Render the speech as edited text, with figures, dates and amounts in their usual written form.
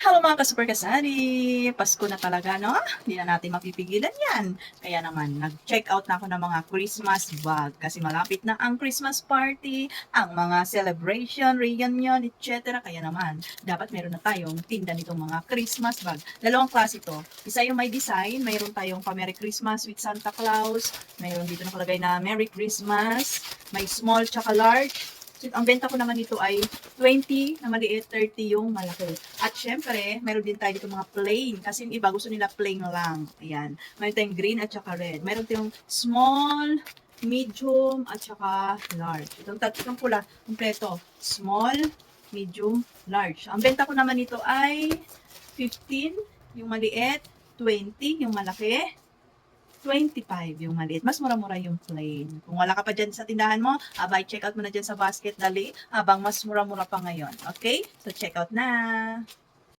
Hello mga ka-super kasari! Pasko na talaga, no? Hindi na natin mapipigilan yan. Kaya naman, nag-check out na ako ng mga Christmas bag kasi malapit na ang Christmas party, ang mga celebration, reunion, etc. Kaya naman, dapat meron na tayong tinda nitong mga Christmas bag. Dalawang klase to. Isa yung may design, mayroon tayong pa Merry Christmas with Santa Claus, mayroon dito nakalagay na Merry Christmas, may small tsaka large. So, ang benta ko naman dito ay 20 na maliit, 30 yung malaki. At syempre, meron din tayo dito mga plain. Kasi yung iba gusto nila plain lang. Ayan. Meron tayong green at saka red. Meron tayong small, medium, at saka large. Itong tatlong pula, kompleto. Small, medium, large. Ang benta ko naman dito ay 15 yung maliit, 20 yung malaki, 25 yung maliit. Mas mura-mura yung plain. Kung wala ka pa dyan sa tindahan mo, abay, check out mo na dyan sa basket, dali. Habang mas mura-mura pa ngayon. Okay? So, check out na.